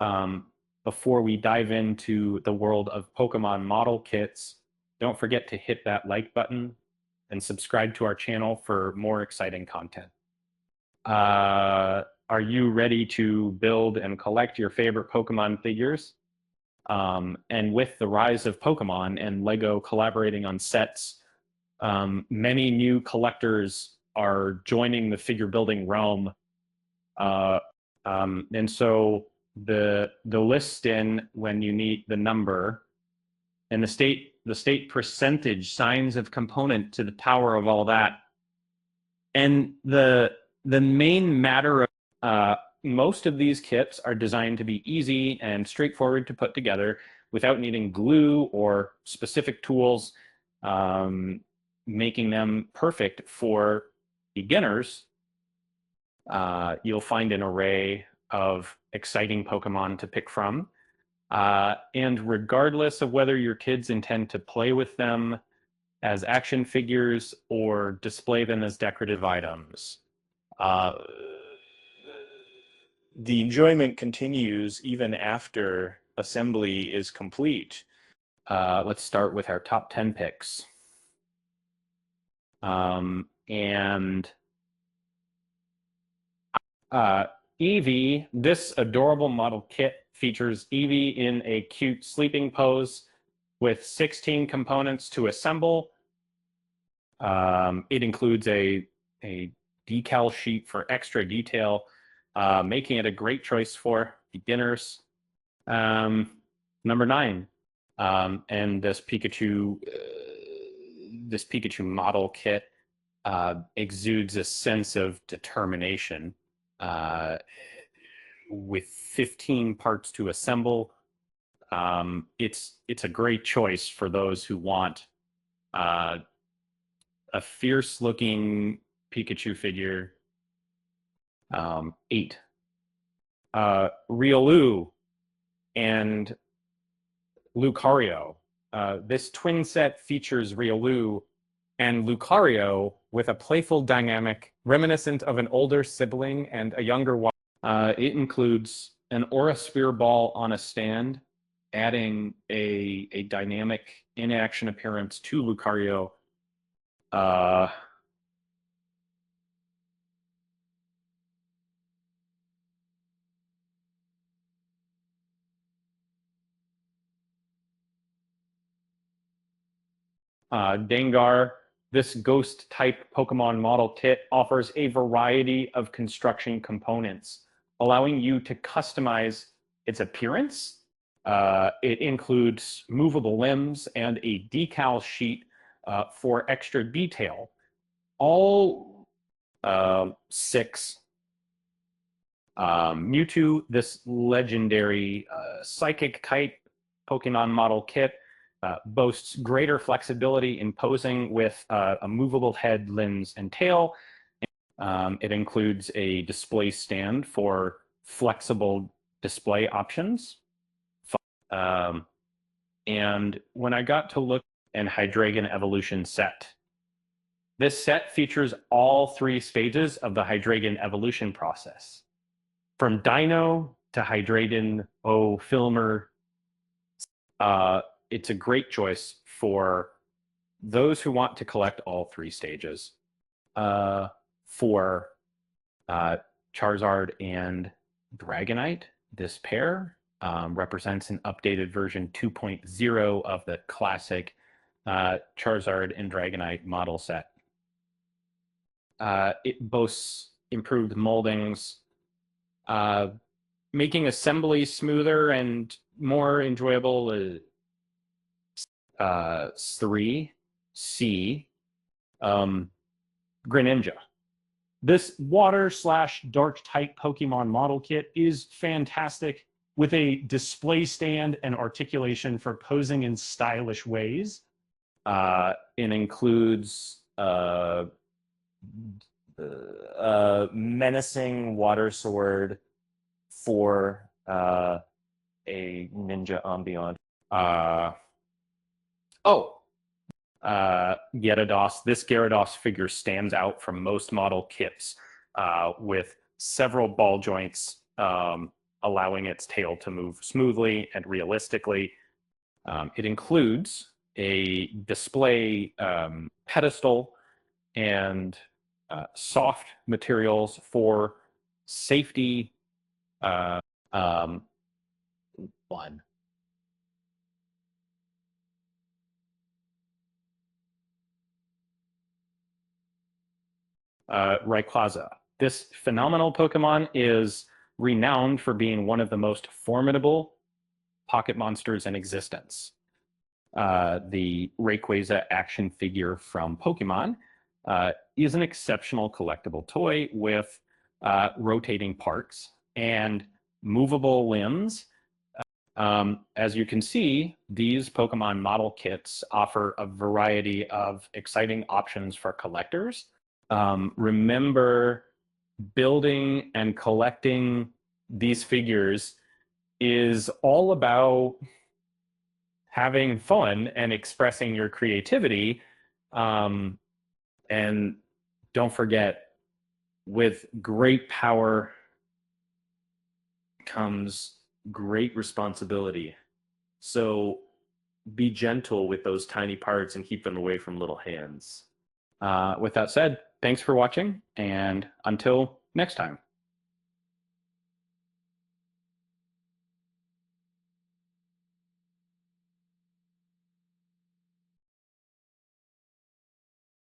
Um, Before we dive into the world of Pokemon model kits, don't forget to hit that like button and subscribe to our channel for more exciting content. Are you ready to build and collect your favorite Pokemon figures? And with the rise of Pokemon and LEGO collaborating on sets, many new collectors are joining the figure building realm. Uh, and so the list in when you need the number and the state percentage signs of component to the power of all that. And the main matter of most of these kits are designed to be easy and straightforward to put together without needing glue or specific tools, making them perfect for beginners. You'll find an array of exciting Pokemon to pick from. And regardless of whether your kids intend to play with them as action figures or display them as decorative items, uh, The enjoyment continues even after assembly is complete. let's start with our top 10 picks. And Eevee, this adorable model kit features Eevee in a cute sleeping pose with 16 components to assemble. It includes a decal sheet for extra detail, making it a great choice for beginners. Number 9, and this Pikachu model kit exudes a sense of determination. With 15 parts to assemble, it's a great choice for those who want a fierce-looking Pikachu figure. 8, Riolu and Lucario. This twin set features Riolu and Lucario with a playful dynamic reminiscent of an older sibling and a younger one. It includes an Aura Sphere ball on a stand, adding a dynamic in-action appearance to Lucario. Dengar, this ghost-type Pokemon model kit offers a variety of construction components, allowing you to customize its appearance. It includes movable limbs and a decal sheet for extra detail. All 6 Mewtwo, this legendary psychic kite Pokemon model kit, boasts greater flexibility in posing with a movable head, limbs, and tail. It includes a display stand for flexible display options. And when I got to look at Hydreigon Evolution set, this set features all 3 stages of the Hydreigon evolution process. From Dino to Hydreigon O Filmer, it's a great choice for those who want to collect all 3 stages. For Charizard and Dragonite, this pair represents an updated version 2.0 of the classic Charizard and Dragonite model set. It boasts improved moldings, making assembly smoother and more enjoyable. 3C, Greninja. This water/dark type Pokemon model kit is fantastic with a display stand and articulation for posing in stylish ways. It includes menacing water sword for a ninja ambient. Gyarados. This Gyarados figure stands out from most model kits with several ball joints allowing its tail to move smoothly and realistically. It includes a display pedestal and soft materials for safety. Um, one. Rayquaza. This phenomenal Pokemon is renowned for being one of the most formidable pocket monsters in existence. The Rayquaza action figure from Pokemon is an exceptional collectible toy with rotating parts and movable limbs. As you can see, these Pokemon model kits offer a variety of exciting options for collectors. Remember, building and collecting these figures is all about having fun and expressing your creativity. And don't forget, with great power comes great responsibility. So be gentle with those tiny parts and keep them away from little hands. With that said, thanks for watching, and until next time.